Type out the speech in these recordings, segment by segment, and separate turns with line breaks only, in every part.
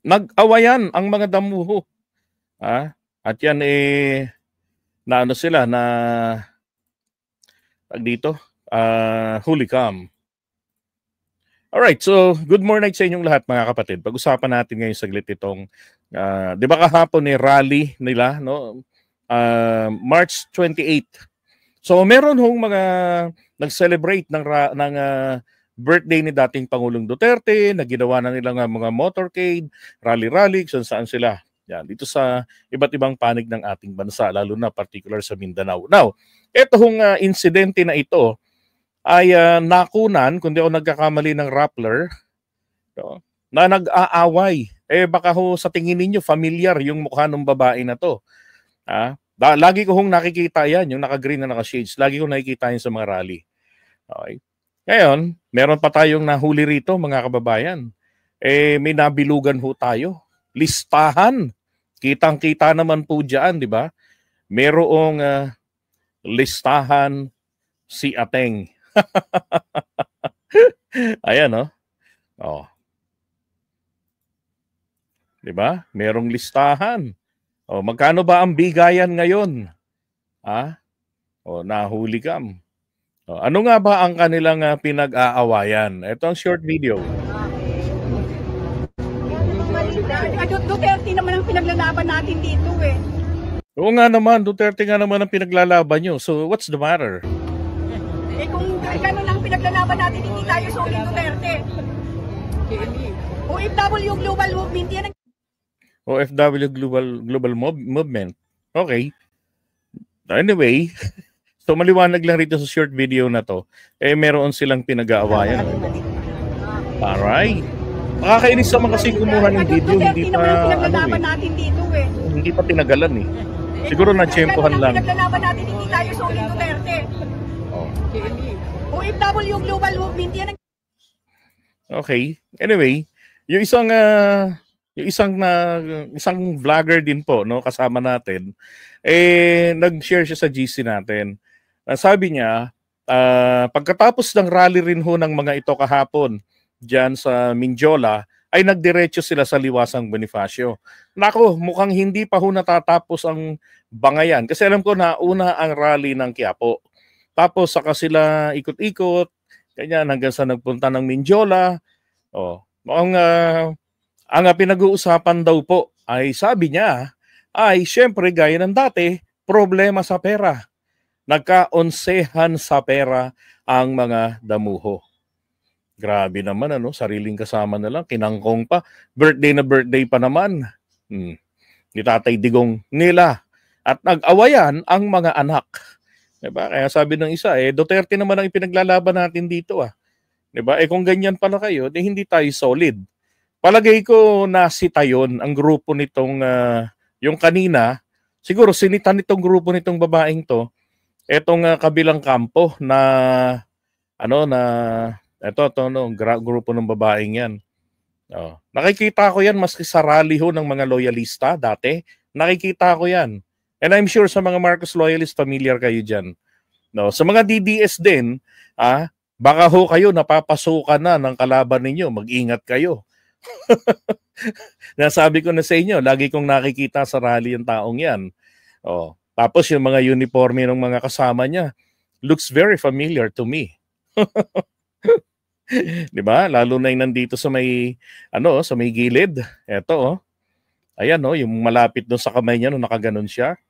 Nag-awayan ang mga damuho. At yan na ano sila na dito, hulikam. Alright, so good morning sa inyong lahat mga kapatid. Pag-usapan natin ngayon saglit itong, di ba kahapon rally nila, no? March 28. So meron hong mga nag-celebrate ng birthday ni dating Pangulong Duterte, na ginawa na nilang mga motorcade, rally-rally, kung saan sila. Yan, dito sa iba't ibang panig ng ating bansa, lalo na particular sa Mindanao. Now, ito hong insidente na ito ay nakunan, kung di ako nagkakamali, ng Rappler, no, na nag-aaway. Baka ho sa tingin ninyo familiar yung mukha ng babae na to. Lagi ko hong nakikita yan, yung naka-green na naka-shades. Lagi ko nakikita yan sa mga rally. Okay. Ngayon, meron pa tayong nahuli rito, mga kababayan. May nabilugan ho tayo. Listahan. Kitang-kita naman po dyan, di ba? Merong listahan si Ateng. Ayan, no? Oh. Di ba? Merong listahan. Magkano ba ang bigayan ngayon? Nahuli kam. Ano nga ba ang kanilang pinag-aawayan? Ito ang short video.
Duterte naman ang pinaglalaban natin dito eh.
Oo nga naman, Duterte nga naman ang pinaglalaban nyo. So what's the matter?
Kung gano'n ang pinaglalaban natin, hindi tayo solid Duterte. OFW Global Movement yan.
OFW Global Movement. Okay. Anyway, so maliwanag lang rito sa short video na to, meron silang pinag-aawayan. Alright. Makakainis naman kasi kumuha ng video, hindi pa
natin dito eh.
Hindi pa tinagalan eh. Siguro na-tsempohan lang.
Pinaglalaban natin, hindi tayo solid Duterte. OFW Global Movement yan.
Okay. Anyway, yung isang vlogger din po, no, kasama natin, nag-share siya sa GC natin. Sabi niya, pagkatapos ng rally rin ho ng mga ito kahapon diyan sa Mindiola, ay nagdiretso sila sa Liwasang Bonifacio. Nako, mukhang hindi pa ho natatapos ang bangayan. Kasi alam ko na una ang rally ng Quiapo. Tapos saka sila ikot-ikot, ganyan, hanggang sa nagpunta ng Mindiola. Mukhang ang pinag-uusapan daw po ay, sabi niya, ay syempre gaya ng dati, problema sa pera. Nagkaonsehan sa pera ang mga damuho. Grabe naman, sariling kasama na lang, kinangkong pa, birthday na birthday pa naman. Ni Tatay Digong nila. At nag-awayan ang mga anak. Diba? Kaya sabi ng isa, Duterte naman ang ipinaglalaban natin dito. Diba? Kung ganyan pala kayo, hindi tayo solid. Palagay ko nasita yon ang grupo nitong, yung kanina, siguro sinitan nitong grupo nitong babaeng to, etong kabilang kampo na, grupo ng babaeng yan. Nakikita ko yan maski sa rally ho ng mga loyalista dati. Nakikita ko yan. And I'm sure sa mga Marcos loyalist, familiar kayo dyan. Sa mga DDS din, baka ho kayo napapasukan na ng kalaban ninyo. Mag-ingat kayo. Nasabi ko na sa inyo, lagi kong nakikita sa rally yung taong yan. Tapos yung mga uniforme ng mga kasama niya, looks very familiar to me. Diba? Lalo na yung nandito sa may, sa may gilid. Eto, ayan, yung malapit doon sa kamay niya, nakaganon siya.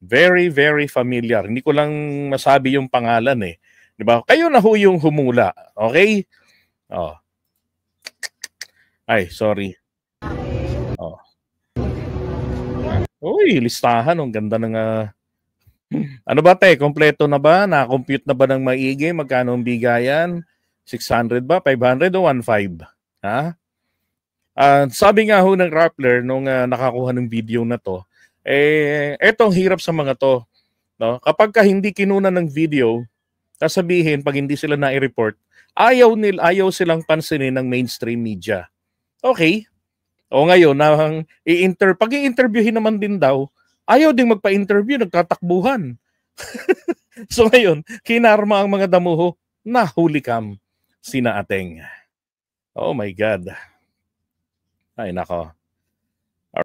Very, very familiar. Hindi ko lang masabi yung pangalan eh. Diba? Kayo na ho yung humula. Okay? Ay, sorry. Uy, listahan. Ang ganda ng... ano ba, kompleto na ba? Na-compute na ba ng maigi? Magkano ang bigayan? 600 ba? 500 o 1.5? Sabi nga ho ng Rappler nung nakakuha ng video na to, etong hirap sa mga to. No? Kapag hindi kinuna ng video, sasabihin, pag hindi sila na-report, ayaw silang pansinin ng mainstream media. Okay. Ngayon, pag i-interviewin naman din daw, ayaw ding magpa-interview, nagtatakbuhan. So ngayon, kinarma ang mga damuho, nahuli kam sina Ateng. Oh my God. Ay nako.